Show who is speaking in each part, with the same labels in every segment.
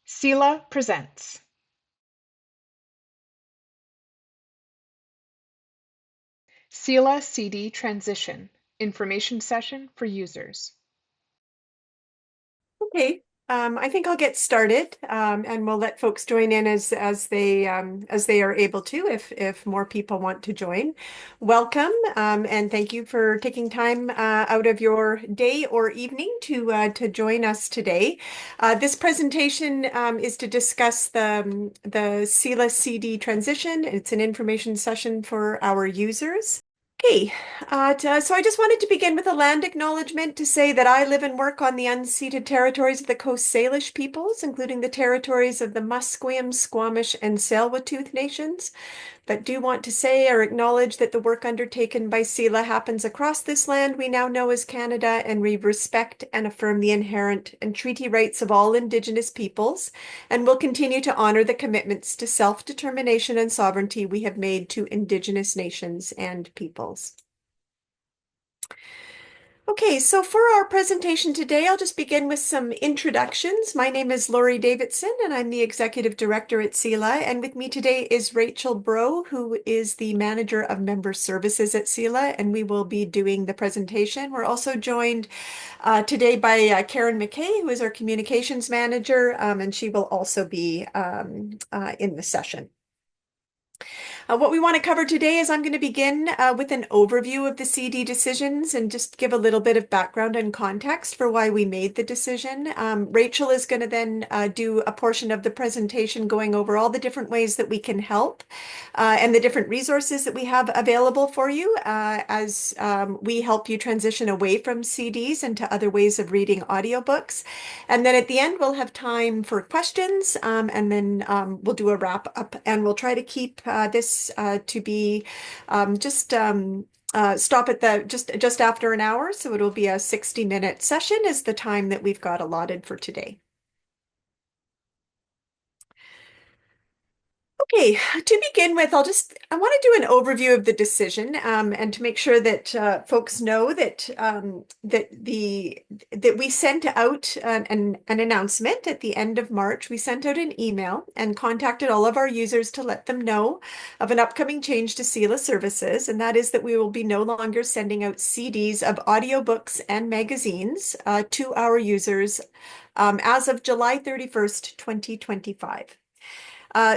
Speaker 1: CELA presents CELA CD Transition Information Session for Users.
Speaker 2: Okay, I think I'll get started, and we'll let folks join in as they are able to, if more people want to join. Welcome, and thank you for taking time out of your day or evening to join us today. This presentation is to discuss the CELA CD transition. It's an information session for our users. Okay, so I just wanted to begin with a land acknowledgement to say that I live and work on the unceded territories of the Coast Salish peoples, including the territories of the Musqueam, Squamish, and Tsleil-Waututh nations, but do want to say or acknowledge that the work undertaken by CELA happens across this land we now know as Canada, and we respect and affirm the inherent and treaty rights of all Indigenous peoples, and will continue to honor the commitments to self-determination and sovereignty we have made to Indigenous nations and peoples. Okay, so for our presentation today, I'll just begin with some introductions. My name is Laurie Davidson, and I'm the Executive Director at CELA. And with me today is Rachel Bro, who is the Manager of Member Services at CELA, and we will be doing the presentation. We're also joined today by Karen McKay, who is our Communications Manager, and she will also be in the session. What we want to cover today is I'm going to begin with an overview of the CD decisions and just give a little bit of background and context for why we made the decision. Rachel is going to then do a portion of the presentation going over all the different ways that we can help and the different resources that we have available for you as we help you transition away from CDs into other ways of reading audiobooks. And then at the end, we'll have time for questions, and then we'll do a wrap up, and we'll try to keep this to be just stop at the just after an hour. So it'll be a 60-minute session is the time that we've got allotted for today. Okay, to begin with, I want to do an overview of the decision, and to make sure that folks know that that we sent out an announcement at the end of March. We sent out an email and contacted all of our users to let them know of an upcoming change to CELA services, and that is that we will be no longer sending out CDs of audiobooks and magazines to our users as of July 31st, 2025.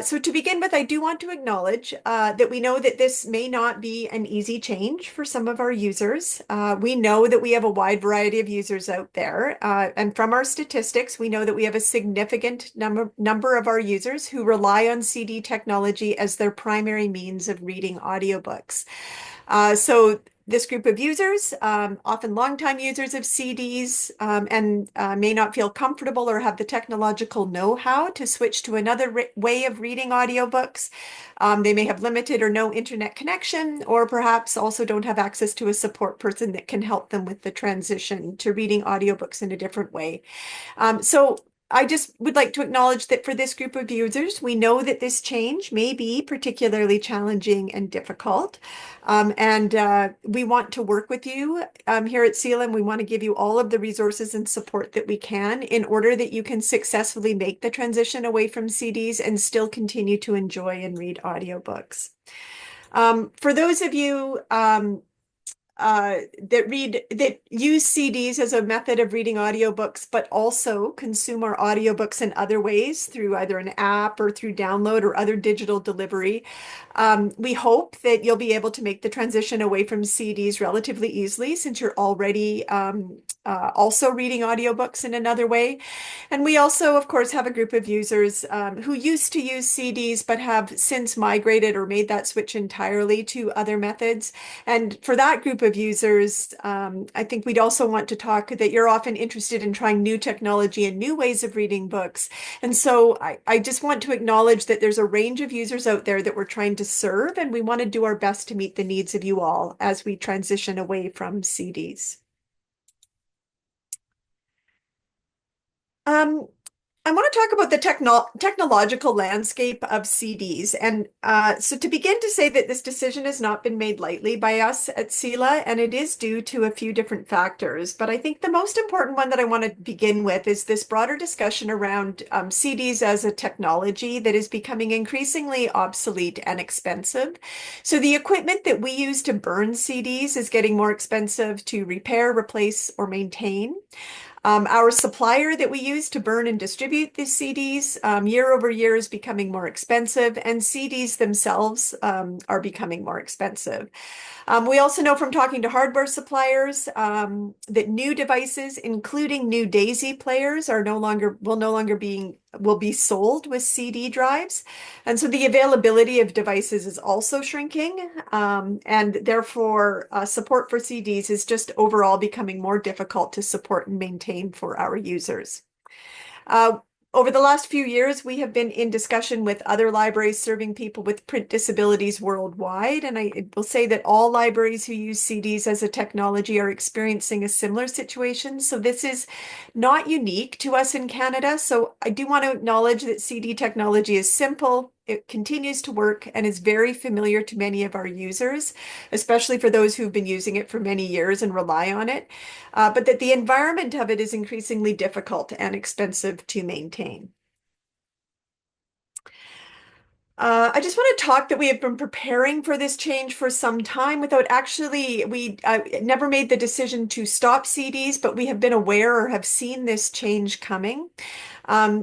Speaker 2: So to begin with, I do want to acknowledge that we know that this may not be an easy change for some of our users. We know that we have a wide variety of users out there. And from our statistics, we know that we have a significant number of our users who rely on CD technology as their primary means of reading audiobooks. So this group of users, often longtime users of CDs, and may not feel comfortable or have the technological know-how to switch to another way of reading audiobooks. They may have limited or no internet connection, or perhaps also don't have access to a support person that can help them with the transition to reading audiobooks in a different way. So I just would like to acknowledge that for this group of users, we know that this change may be particularly challenging and difficult. And we want to work with you here at CELA, and we want to give you all of the resources and support that we can in order that you can successfully make the transition away from CDs and still continue to enjoy and read audiobooks. For those of you that use CDs as a method of reading audiobooks, but also consume our audiobooks in other ways through either an app or through download or other digital delivery. We hope that you'll be able to make the transition away from CDs relatively easily, since you're already also reading audiobooks in another way. And we also, of course, have a group of users who used to use CDs but have since migrated or made that switch entirely to other methods. And for that group of users, I think we'd also want to talk that you're often interested in trying new technology and new ways of reading books. And so I just want to acknowledge that there's a range of users out there that we're trying to serve, and we want to do our best to meet the needs of you all as we transition away from CDs. I want to talk about the technological landscape of CDs. And so to begin to say that this decision has not been made lightly by us at CELA, and it is due to a few different factors. But I think the most important one that I want to begin with is this broader discussion around CDs as a technology that is becoming increasingly obsolete and expensive. So the equipment that we use to burn CDs is getting more expensive to repair, replace, or maintain. Our supplier that we use to burn and distribute these CDs year over year is becoming more expensive, and CDs themselves are becoming more expensive. We also know from talking to hardware suppliers that new devices, including new Daisy players, will be sold with CD drives, and so the availability of devices is also shrinking, and therefore support for CDs is just overall becoming more difficult to support and maintain for our users. Uh, Over the last few years, we have been in discussion with other libraries serving people with print disabilities worldwide. And I will say that all libraries who use CDs as a technology are experiencing a similar situation. So this is not unique to us in Canada. So I do want to acknowledge that CD technology is simple. It continues to work and is very familiar to many of our users, especially for those who've been using it for many years and rely on it, but that the environment of it is increasingly difficult and expensive to maintain. I just want to talk that we have been preparing for this change for some time without we never made the decision to stop CDs, but we have been aware or have seen this change coming.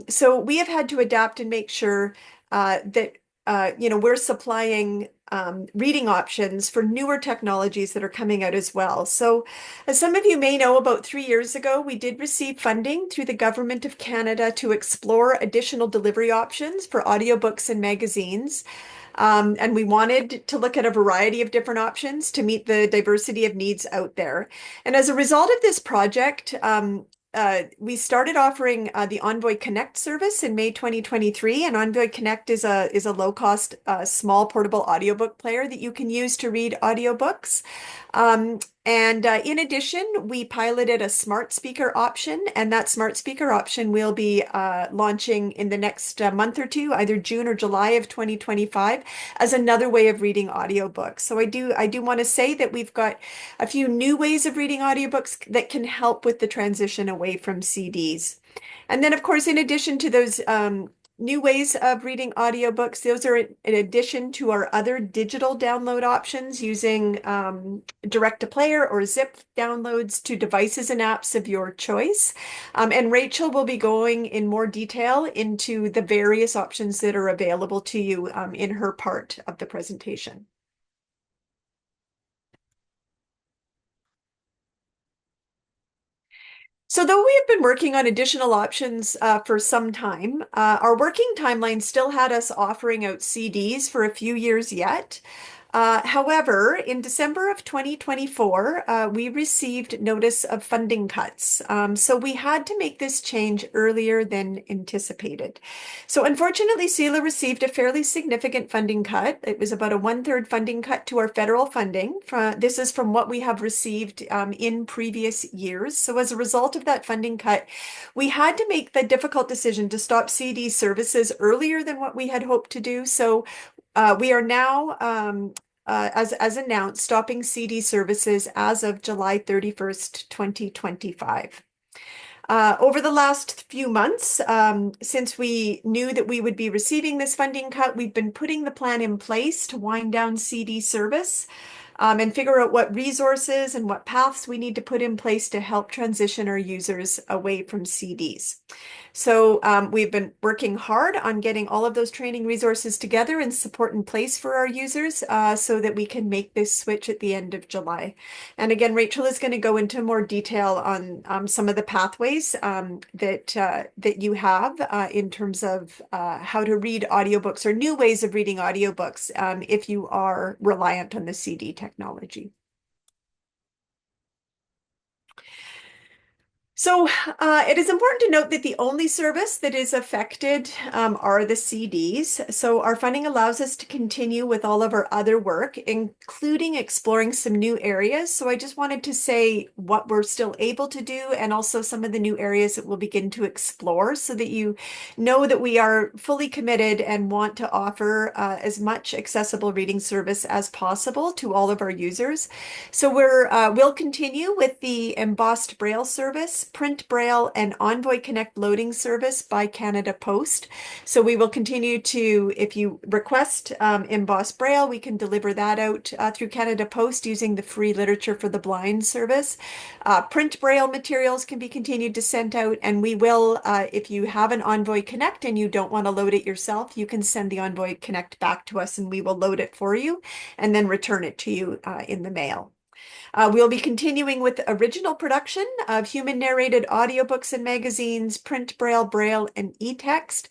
Speaker 2: So we have had to adapt and make sure that we're supplying reading options for newer technologies that are coming out as well. So as some of you may know, about 3 years ago, we did receive funding through the Government of Canada to explore additional delivery options for audiobooks and magazines. And we wanted to look at a variety of different options to meet the diversity of needs out there. And as a result of this project, we started offering the Envoy Connect service in May 2023, and Envoy Connect is a low-cost, small portable audiobook player that you can use to read audiobooks. And in addition, we piloted a smart speaker option, and that smart speaker option will be launching in the next month or two, either June or July of 2025, as another way of reading audiobooks. So I do want to say that we've got a few new ways of reading audiobooks that can help with the transition away from CDs. And then, of course, in addition to those new ways of reading audiobooks, those are in addition to our other digital download options using direct-to-player or zip downloads to devices and apps of your choice. And Rachel will be going in more detail into the various options that are available to you in her part of the presentation. So though we have been working on additional options for some time, our working timeline still had us offering out CDs for a few years yet. However, in December of 2024, we received notice of funding cuts. So we had to make this change earlier than anticipated. So unfortunately, CELA received a fairly significant funding cut. It was about a 1/3 funding cut to our federal funding. This is from what we have received in previous years. So as a result of that funding cut, we had to make the difficult decision to stop CD services earlier than what we had hoped to do. So we are now, as announced, stopping CD services as of July 31st, 2025. Over the last few months, since we knew that we would be receiving this funding cut, we've been putting the plan in place to wind down CD service and figure out what resources and what paths we need to put in place to help transition our users away from CDs. So we've been working hard on getting all of those training resources together and support in place for our users so that we can make this switch at the end of July. And again, Rachel is going to go into more detail on some of the pathways that you have in terms of how to read audiobooks or new ways of reading audiobooks if you are reliant on the CD technology. So it is important to note that the only service that is affected are the CDs. So our funding allows us to continue with all of our other work, including exploring some new areas. So I just wanted to say what we're still able to do and also some of the new areas that we'll begin to explore so that you know that we are fully committed and want to offer as much accessible reading service as possible to all of our users. So we'll continue with the embossed braille service, print braille, and Envoy Connect loading service by Canada Post. So we will continue to, if you request embossed braille, we can deliver that out through Canada Post using the free Literature for the Blind service. Print braille materials can be continued to send out, and we will, if you have an Envoy Connect and you don't want to load it yourself, you can send the Envoy Connect back to us and we will load it for you and then return it to you in the mail. We'll be continuing with original production of human-narrated audiobooks and magazines, print braille, and e-text,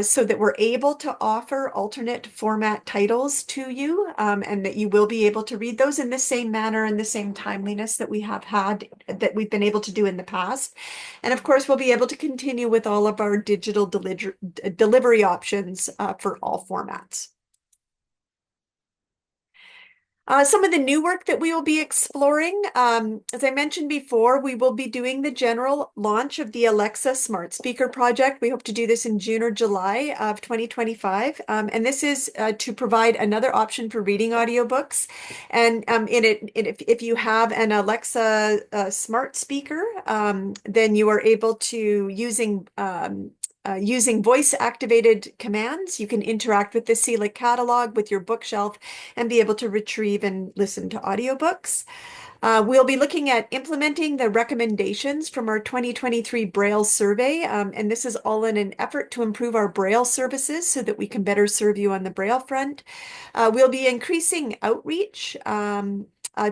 Speaker 2: so that we're able to offer alternate format titles to you, and that you will be able to read those in the same manner and the same timeliness that we've been able to do in the past. And of course, we'll be able to continue with all of our digital delivery options for all formats. Some of the new work that we will be exploring, as I mentioned before, we will be doing the general launch of the Alexa Smart Speaker project. We hope to do this in June or July of 2025. And this is to provide another option for reading audiobooks. And if you have an Alexa smart speaker, then you are able to, using voice-activated commands, you can interact with the CELA catalog with your bookshelf and be able to retrieve and listen to audiobooks. We'll be looking at implementing the recommendations from our 2023 Braille survey, and this is all in an effort to improve our Braille services so that we can better serve you on the Braille front. We'll be increasing outreach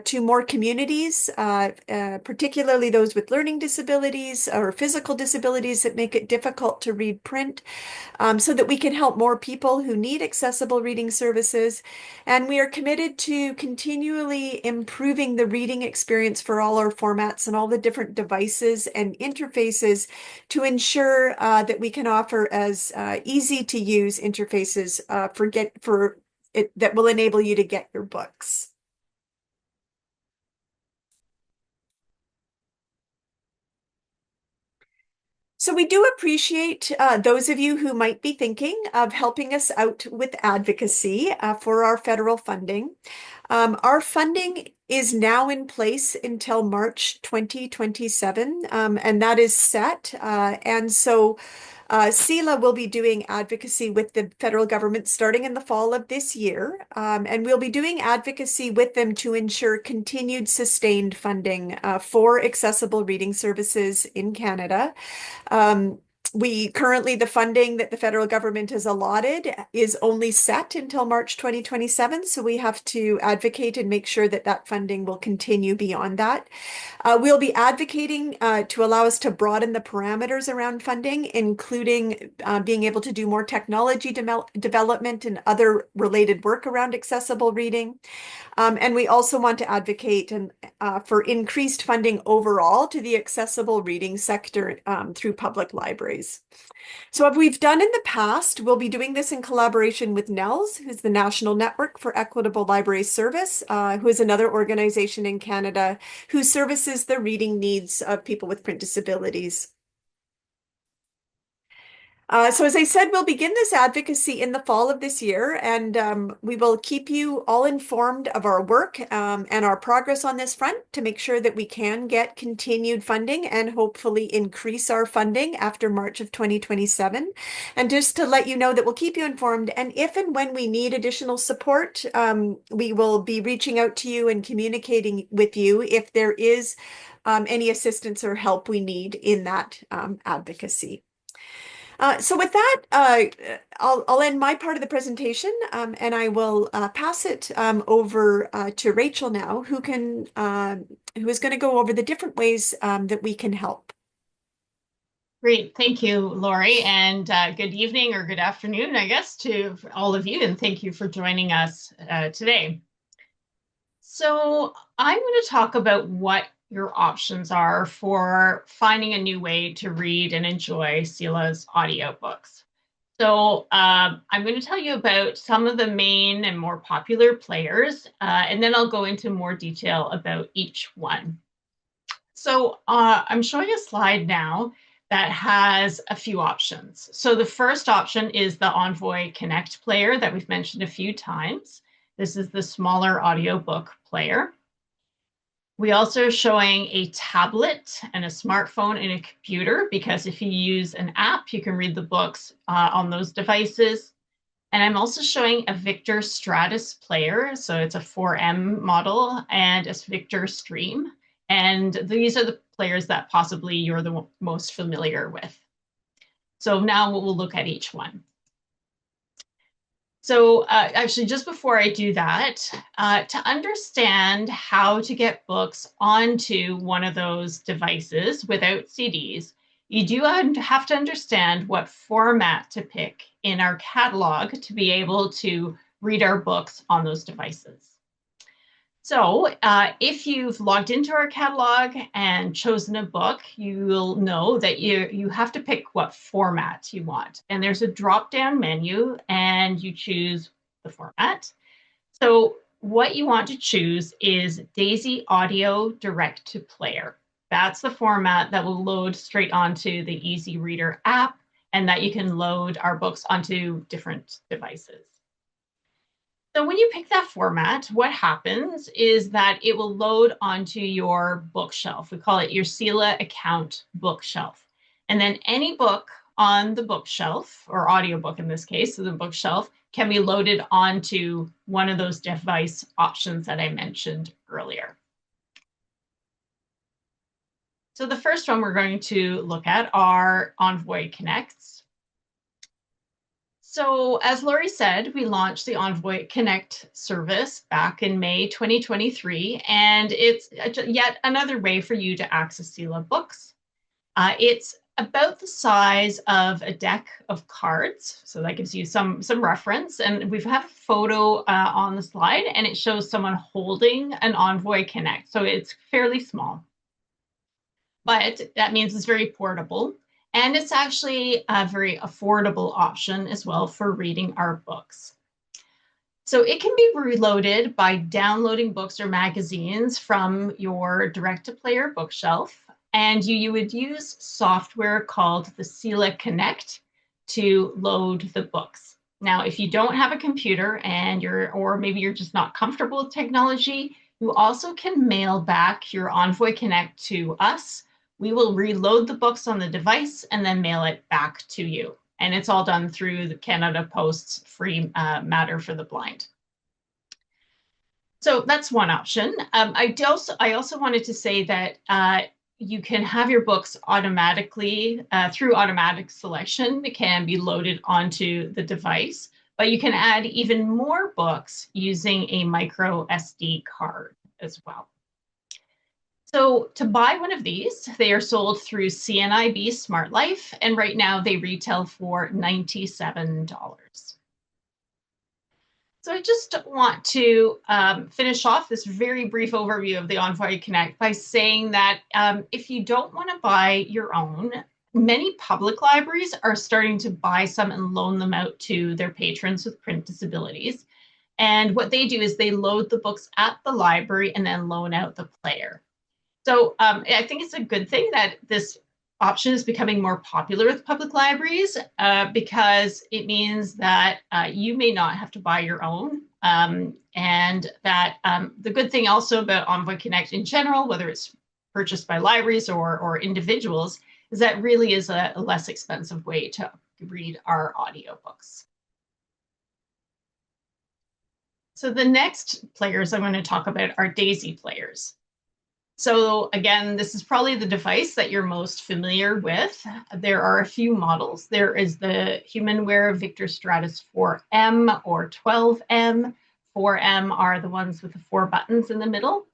Speaker 2: to more communities, particularly those with learning disabilities or physical disabilities that make it difficult to read print, so that we can help more people who need accessible reading services. And we are committed to continually improving the reading experience for all our formats and all the different devices and interfaces to ensure that we can offer as easy to use interfaces for it that will enable you to get your books. So we do appreciate those of you who might be thinking of helping us out with advocacy for our federal funding. Our funding is now in place until March 2027, and that is set. And so CELA will be doing advocacy with the federal government starting in the fall of this year, and we'll be doing advocacy with them to ensure continued sustained funding for accessible reading services in Canada. The funding that the federal government has allotted is only set until March 2027, so we have to advocate and make sure that that funding will continue beyond that. We'll be advocating to allow us to broaden the parameters around funding, including being able to do more technology development and other related work around accessible reading. And we also want to advocate for increased funding overall to the accessible reading sector through public libraries. So what we've done in the past, we'll be doing this in collaboration with NNELS, who's the National Network for Equitable Library Service, who is another organization in Canada who services the reading needs of people with print disabilities. So as I said, we'll begin this advocacy in the fall of this year, and we will keep you all informed of our work and our progress on this front to make sure that we can get continued funding and hopefully increase our funding after March of 2027. And just to let you know that we'll keep you informed, and if and when we need additional support, we will be reaching out to you and communicating with you if there is any assistance or help we need in that advocacy. So with that, I'll end my part of the presentation, and I will pass it over to Rachel now, who is going to go over the different ways that we can help.
Speaker 3: Great. Thank you, Lori, and good evening or good afternoon, I guess, to all of you, and thank you for joining us today. So I'm going to talk about what your options are for finding a new way to read and enjoy CELA's audiobooks. So I'm going to tell you about some of the main and more popular players, and then I'll go into more detail about each one. So I'm showing a slide now that has a few options. So the first option is the Envoy Connect player that we've mentioned a few times. This is the smaller audiobook player. We also are showing a tablet and a smartphone and a computer, because if you use an app, you can read the books on those devices. And I'm also showing a Victor Stratus player. So it's a 4M model and a Victor Stream. And these are the players that possibly you're the most familiar with. So now we'll look at each one. So actually, just before I do that, to understand how to get books onto one of those devices without CDs, you do have to understand what format to pick in our catalog to be able to read our books on those devices. So if you've logged into our catalog and chosen a book, you will know that you have to pick what format you want. And there's a drop-down menu and you choose the format. So what you want to choose is Daisy Audio Direct to Player. That's the format that will load straight onto the EasyReader app, and that you can load our books onto different devices. So when you pick that format, what happens is that it will load onto your bookshelf. We call it your CELA account bookshelf. And then any book on the bookshelf, or audiobook in this case, so the bookshelf, can be loaded onto one of those device options that I mentioned earlier. So the first one we're going to look at are Envoy Connects. So as Laurie said, we launched the Envoy Connect service back in May 2023, and it's yet another way for you to access CELA books. It's about the size of a deck of cards, so that gives you some reference. And we have a photo on the slide, and it shows someone holding an Envoy Connect, so it's fairly small. But that means it's very portable. And it's actually a very affordable option as well for reading our books. So it can be reloaded by downloading books or magazines from your direct-to-player bookshelf. And you would use software called the CELA Connect to load the books. Now, if you don't have a computer or maybe you're just not comfortable with technology, you also can mail back your Envoy Connect to us. We will reload the books on the device and then mail it back to you. And it's all done through the Canada Post's free Matter for the Blind. So that's one option. I also wanted to say that you can have your books automatically, through automatic selection, it can be loaded onto the device, but you can add even more books using a micro SD card as well. So to buy one of these, they are sold through CNIB Smart Life, and right now they retail for $97. So I just want to finish off this very brief overview of the Envoy Connect by saying that if you don't want to buy your own, many public libraries are starting to buy some and loan them out to their patrons with print disabilities. And what they do is they load the books at the library and then loan out the player. So I think it's a good thing that this option is becoming more popular with public libraries because it means that you may not have to buy your own. And that the good thing also about Envoy Connect in general, whether it's purchased by libraries or individuals, is that really is a less expensive way to read our audiobooks. So the next players I'm going to talk about are Daisy players. So again, this is probably the device that you're most familiar with. There are a few models. There is the HumanWare Victor Stratus 4M or 12M. 4M are the ones with the 4 buttons in the middle.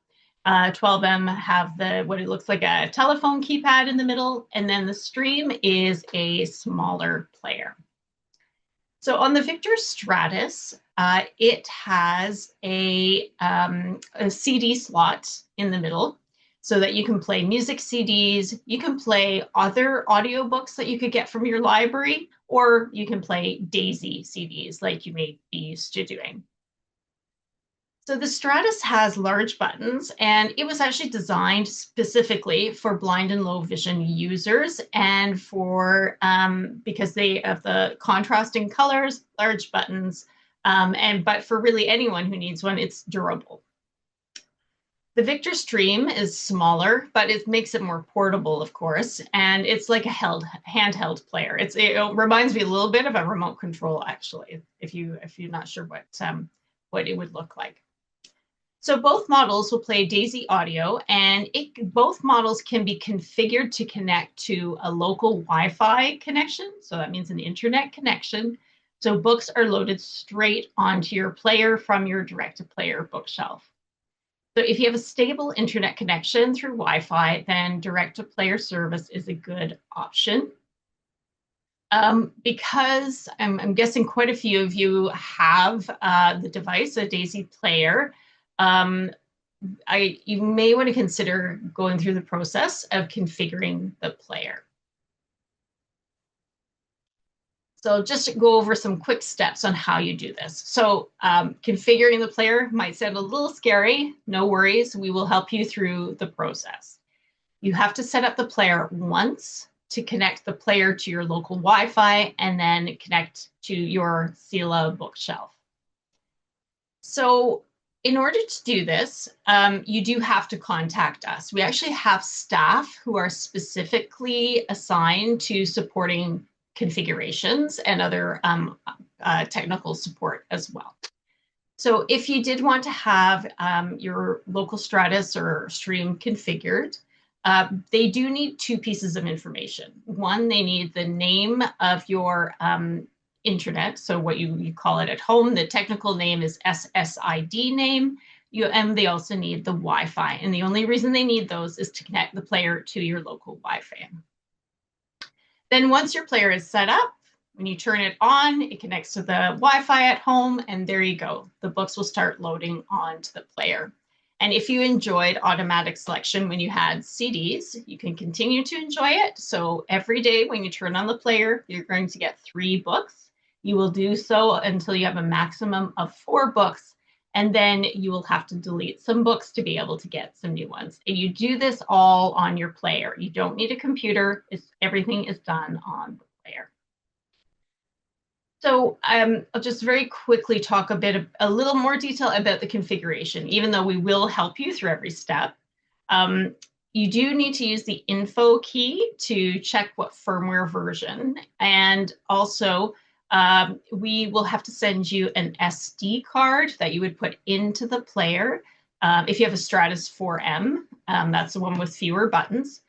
Speaker 3: 12M have what it looks like a telephone keypad in the middle, and then the Stream is a smaller player. So on the Victor Stratus, it has a CD slot in the middle. so that you can play music CDs, you can play other audiobooks that you could get from your library, or you can play DAISY CDs like you may be used to doing. So the Stratus has large buttons, and it was actually designed specifically for blind and low vision users, and for because they have the contrasting colors, large buttons, but for really anyone who needs one, it's durable. The Victor Stream is smaller, but it makes it more portable, of course, and it's like a handheld player. It reminds me a little bit of a remote control, actually, if you're not sure what it would look like. So both models will play DAISY audio, and both models can be configured to connect to a local Wi-Fi connection. So that means an internet connection. So books are loaded straight onto your player from your direct-to-player bookshelf. So if you have a stable internet connection through Wi-Fi, then direct-to-player service is a good option. Because I'm guessing quite a few of you have the device, a DAISY player, you may want to consider going through the process of configuring the player. So just to go over some quick steps on how you do this. So configuring the player might sound a little scary. No worries, we will help you through the process. You have to set up the player once to connect the player to your local Wi-Fi, and then connect to your CELA bookshelf. So in order to do this, you do have to contact us. We actually have staff who are specifically assigned to supporting configurations and other technical support as well. So if you did want to have your local Stratus or Stream configured, they do need two pieces of information. One, they need the name of your internet, so what you call it at home. The technical name is SSID name, and they also need the Wi-Fi. And the only reason they need those is to connect the player to your local Wi-Fi. Then once your player is set up, when you turn it on, it connects to the Wi-Fi at home, and there you go. The books will start loading onto the player. And if you enjoyed automatic selection when you had CDs, you can continue to enjoy it. So every day when you turn on the player, you're going to get 3 books. You will do so until you have a maximum of 4 books, and then you will have to delete some books to be able to get some new ones. And you do this all on your player. You don't need a computer. Everything is done on the player. So I'll just very quickly talk a little more detail about the configuration, even though we will help you through every step. You do need to use the info key to check what firmware version, and also we will have to send you an SD card that you would put into the player. If you have a Stratus 4M, that's the one with fewer buttons,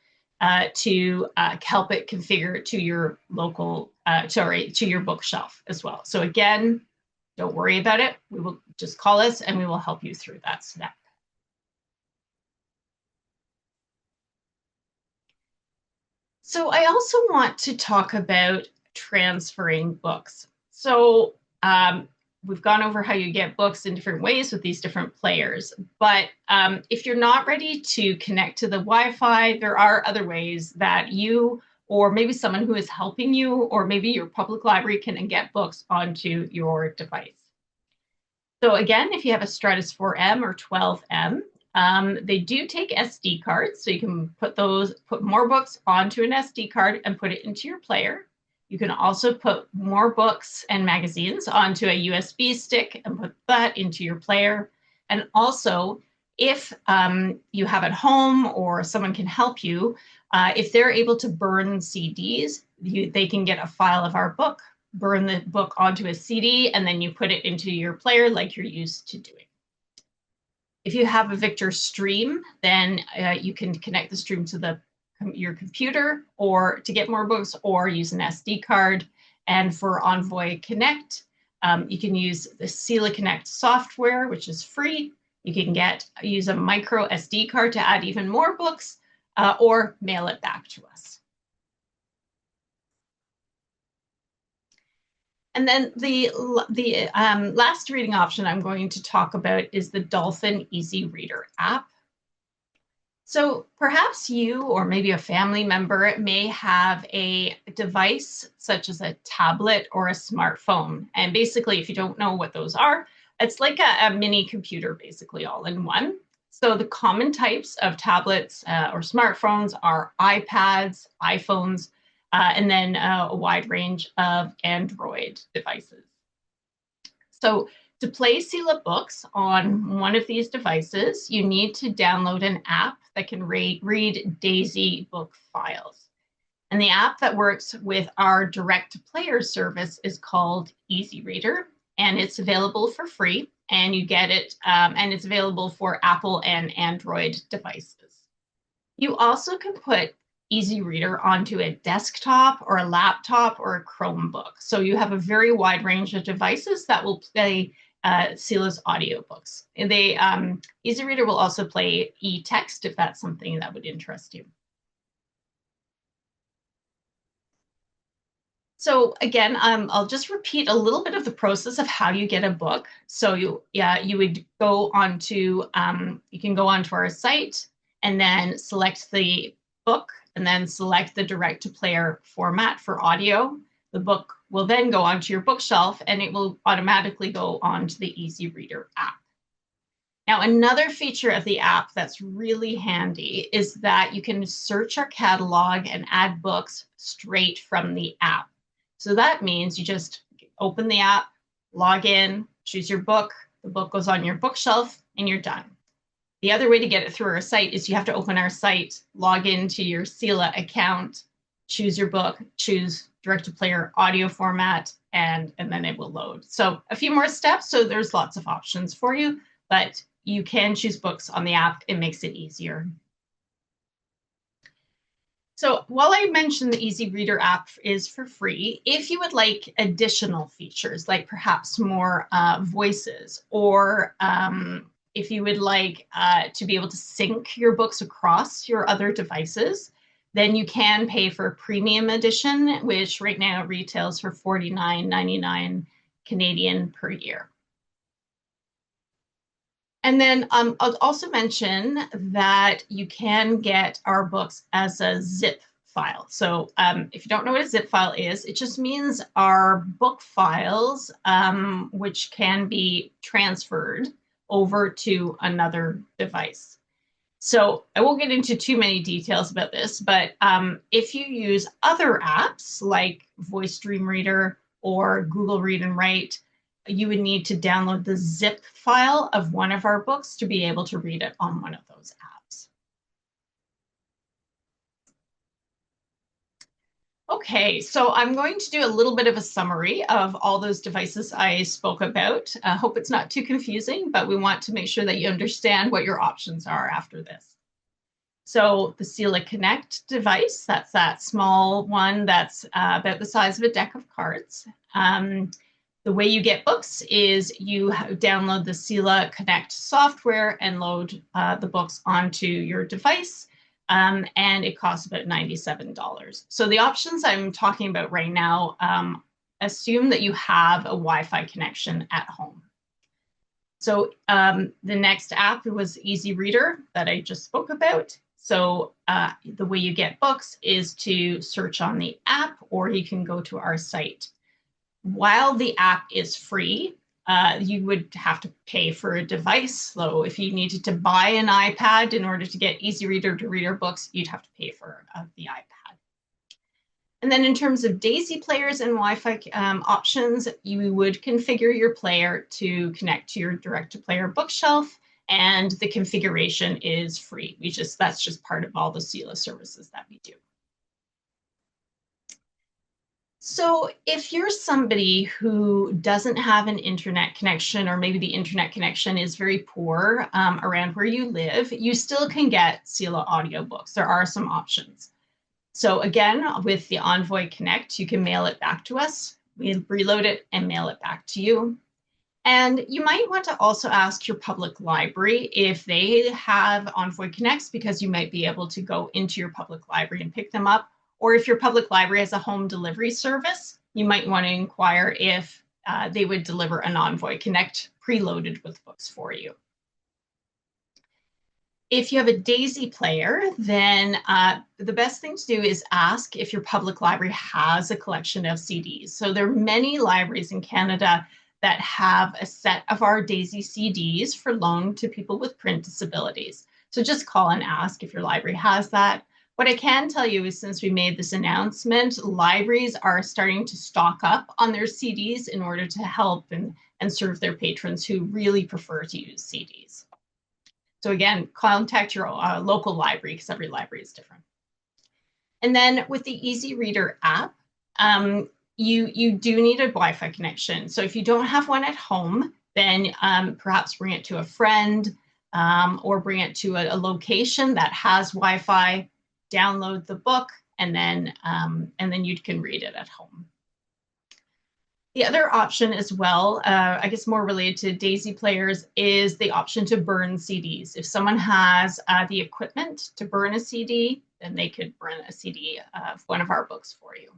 Speaker 3: to help it configure to your local, to your bookshelf as well. So again, don't worry about it. We will just call us and we will help you through that step. So I also want to talk about transferring books. So we've gone over how you get books in different ways with these different players, but if you're not ready to connect to the Wi-Fi, there are other ways that you, or maybe someone who is helping you, or maybe your public library can get books onto your device. So again, if you have a Stratus 4M or 12M, they do take SD cards, so you can put more books onto an SD card and put it into your player. You can also put more books and magazines onto a USB stick and put that into your player. And also, if you have at home or someone can help you, if they're able to burn CDs, they can get a file of our book, burn the book onto a CD, and then you put it into your player like you're used to doing. If you have a Victor Stream, then you can connect the stream to your computer or to get more books, or use an SD card. And for Envoy Connect, you can use the CELA Connect software, which is free. You can use a micro SD card to add even more books, or mail it back to us. And then the last reading option I'm going to talk about is the Dolphin EasyReader app. So perhaps you or maybe a family member may have a device such as a tablet or a smartphone. And basically, if you don't know what those are, it's like a mini computer, basically all in one. So the common types of tablets or smartphones are iPads, iPhones, and then a wide range of Android devices. So to play CELA books on one of these devices, you need to download an app that can read DAISY book files. And the app that works with our direct-to-player service is called EasyReader, and it's available for free, and you get it, and it's available for Apple and Android devices. You also can put EasyReader onto a desktop or a laptop or a Chromebook. So you have a very wide range of devices that will play CELA's audiobooks. And EasyReader will also play e-text if that's something that would interest you. So again, I'll just repeat a little bit of the process of how you get a book. So you would go onto, you can go onto our site and then select the book and then select the direct-to-player format for audio. The book will then go onto your bookshelf and it will automatically go onto the EasyReader app. Now, another feature of the app that's really handy is that you can search our catalog and add books straight from the app. So that means you just open the app, log in, choose your book, the book goes on your bookshelf, and you're done. The other way to get it through our site is you have to open our site, log into your CELA account, choose your book, choose direct-to-player audio format, and then it will load. So a few more steps, so there's lots of options for you, but you can choose books on the app. It makes it easier. So while I mentioned the EasyReader app is for free, if you would like additional features, like perhaps more voices, or if you would like to be able to sync your books across your other devices, then you can pay for a premium edition, which right now retails for $49.99 Canadian per year. And then I'll also mention that you can get our books as a zip file. So if you don't know what a zip file is, it just means our book files, which can be transferred over to another device. So I won't get into too many details about this, but if you use other apps like Voice Dream Reader or Google Read and Write, you would need to download the zip file of one of our books to be able to read it on one of those apps. Okay, so I'm going to do a little bit of a summary of all those devices I spoke about. I hope it's not too confusing, but we want to make sure that you understand what your options are after this. So the CELA Connect device, that's that small one that's about the size of a deck of cards. The way you get books is you download the CELA Connect software and load the books onto your device, and it costs about $97. So the options I'm talking about right now assume that you have a Wi-Fi connection at home. So the next app was EasyReader that I just spoke about. So the way you get books is to search on the app, or you can go to our site. While the app is free, you would have to pay for a device. So if you needed to buy an iPad in order to get EasyReader to read our books, you'd have to pay for the iPad. And then in terms of DAISY players and Wi-Fi options, you would configure your player to connect to your direct-to-player bookshelf, and the configuration is free. That's just part of all the CELA services that we do. So if you're somebody who doesn't have an internet connection, or maybe the internet connection is very poor around where you live, you still can get CELA audiobooks. There are some options. So again, with the Envoy Connect, you can mail it back to us. We reload it and mail it back to you. And you might want to also ask your public library if they have Envoy Connects, because you might be able to go into your public library and pick them up. Or if your public library has a home delivery service, you might want to inquire if they would deliver an Envoy Connect preloaded with books for you. If you have a Daisy player, then the best thing to do is ask if your public library has a collection of CDs. So there are many libraries in Canada that have a set of our Daisy CDs for loan to people with print disabilities. So just call and ask if your library has that. What I can tell you is since we made this announcement, libraries are starting to stock up on their CDs in order to help and serve their patrons who really prefer to use CDs. So again, contact your local library because every library is different. And then with the EasyReader app, you do need a Wi-Fi connection. So if you don't have one at home, then perhaps bring it to a friend or bring it to a location that has Wi-Fi, download the book, and then you can read it at home. The other option as well, I guess more related to Daisy players, is the option to burn CDs. If someone has the equipment to burn a CD, then they could burn a CD of one of our books for you.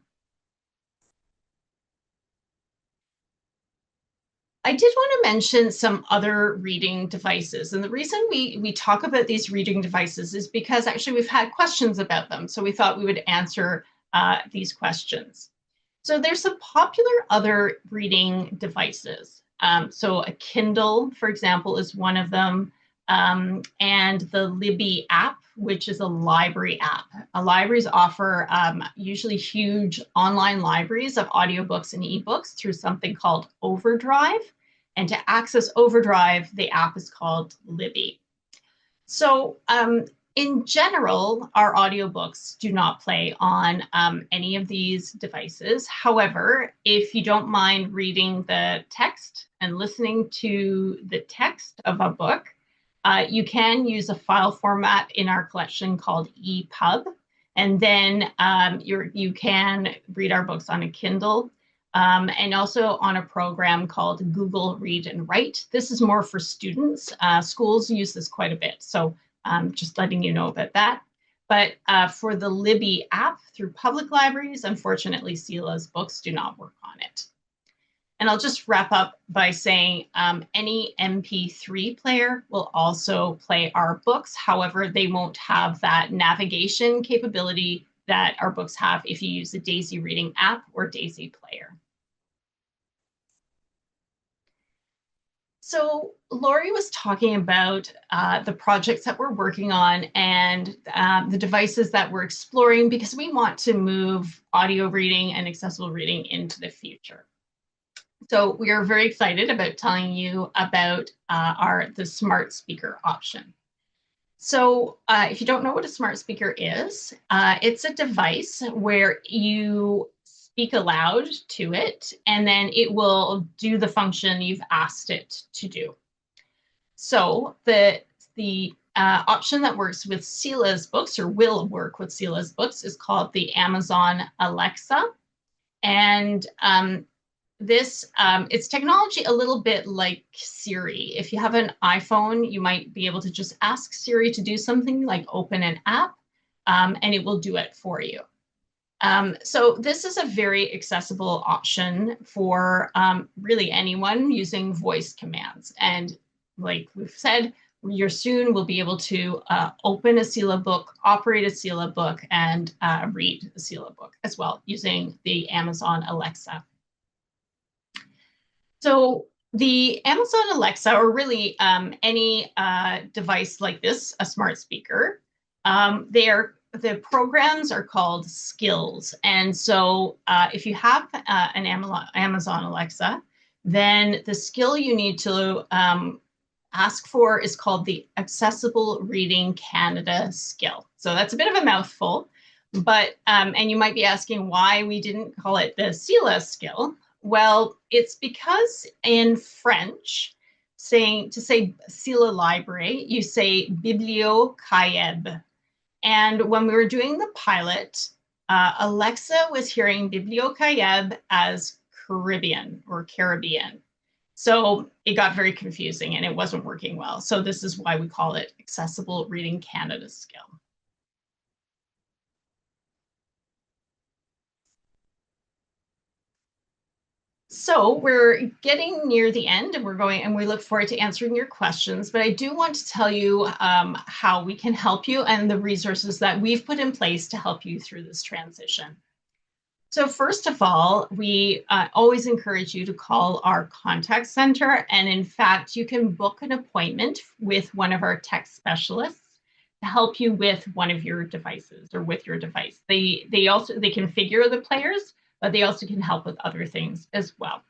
Speaker 3: I did want to mention some other reading devices. And the reason we talk about these reading devices is because actually we've had questions about them. So we thought we would answer these questions. So there's some popular other reading devices. So a Kindle, for example, is one of them. And the Libby app, which is a library app. Libraries offer usually huge online libraries of audiobooks and ebooks through something called Overdrive. And to access Overdrive, the app is called Libby. So in general, our audiobooks do not play on any of these devices. However, if you don't mind reading the text and listening to the text of a book, you can use a file format in our collection called EPUB. And then you can read our books on a Kindle and also on a program called Google Read and Write. This is more for students. Schools use this quite a bit. So just letting you know about that. But for the Libby app through public libraries, unfortunately, CELA's books do not work on it. And I'll just wrap up by saying any MP3 player will also play our books. However, they won't have that navigation capability that our books have if you use the Daisy Reading app or Daisy Player. So Laurie was talking about the projects that we're working on and the devices that we're exploring because we want to move audio reading and accessible reading into the future. So we are very excited about telling you about the smart speaker option. So if you don't know what a smart speaker is, it's a device where you speak aloud to it, and then it will do the function you've asked it to do. So the option that works with CELA's books, or will work with CELA's books, is called the Amazon Alexa. And it's technology a little bit like Siri. If you have an iPhone, you might be able to just ask Siri to do something like open an app, and it will do it for you. So this is a very accessible option for really anyone using voice commands. And like we've said, you soon will be able to open a CELA book, operate a CELA book, and read a CELA book as well using the Amazon Alexa. So the Amazon Alexa, or really any device like this, a smart speaker, the programs are called skills. And so if you have an Amazon Alexa, then the skill you need to ask for is called the Accessible Reading Canada skill. So that's a bit of a mouthful, but and you might be asking why we didn't call it the CELA skill. Well, it's because in French, to say CELA library, you say bibliocaïeb. And when we were doing the pilot, Alexa was hearing bibliocaïeb as Caribbean or Caribbean. So it got very confusing and it wasn't working well. So this is why we call it Accessible Reading Canada skill. So we're getting near the end and we look forward to answering your questions, but I do want to tell you how we can help you and the resources that we've put in place to help you through this transition. So first of all, we always encourage you to call our contact center. And in fact, you can book an appointment with one of our tech specialists to help you with one of your devices or with your device. They configure the players, but they also can help with other things as well.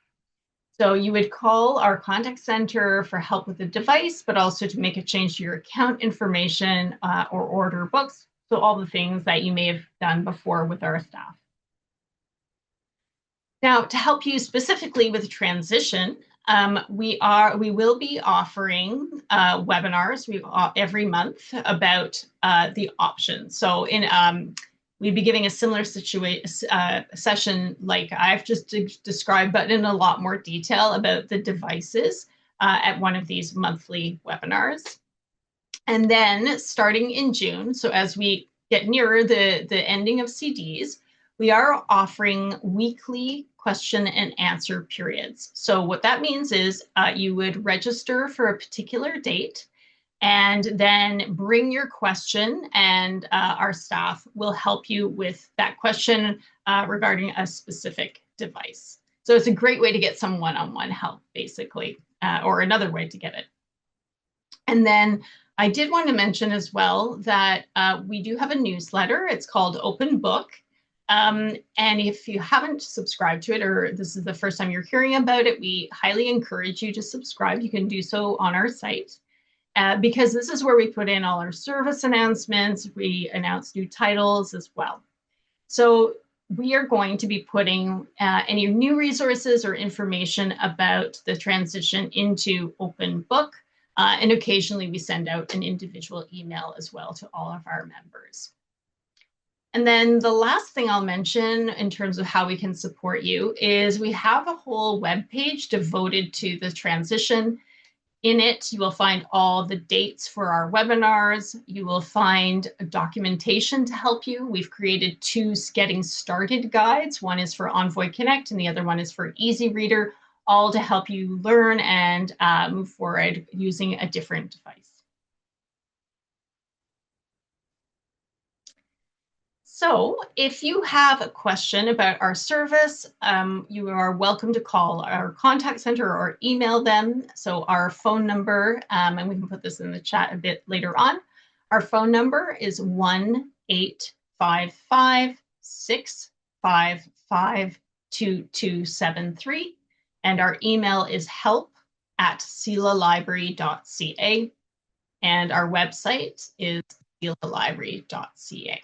Speaker 3: So you would call our contact center for help with the device, but also to make a change to your account information or order books. So all the things that you may have done before with our staff. Now, to help you specifically with transition, we will be offering webinars every month about the options. So we'd be giving a similar session like I've just described, but in a lot more detail about the devices at one of these monthly webinars. And then starting in June, so as we get nearer the ending of CDs, we are offering weekly question and answer periods. So what that means is you would register for a particular date and then bring your question, and our staff will help you with that question regarding a specific device. So it's a great way to get some one-on-one help, basically, or another way to get it. And then I did want to mention as well that we do have a newsletter. It's called Open Book. And if you haven't subscribed to it, or this is the first time you're hearing about it, we highly encourage you to subscribe. You can do so on our site because this is where we put in all our service announcements. We announce new titles as well. So we are going to be putting any new resources or information about the transition into Open Book. And occasionally we send out an individual email as well to all of our members. And then the last thing I'll mention in terms of how we can support you is we have a whole web page devoted to the transition. In it, you will find all the dates for our webinars. You will find documentation to help you. We've created 2 getting started guides. One is for Envoy Connect and the other one is for EasyReader, all to help you learn and move forward using a different device. So if you have a question about our service, you are welcome to call our contact center or email them. So our phone number, and we can put this in the chat a bit later on. Our phone number is 1-855-655-2273. And our email is help@celalibrary.ca. And our website is celalibrary.ca.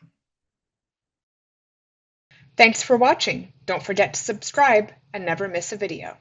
Speaker 1: Thanks for watching. Don't forget to subscribe and never miss a video.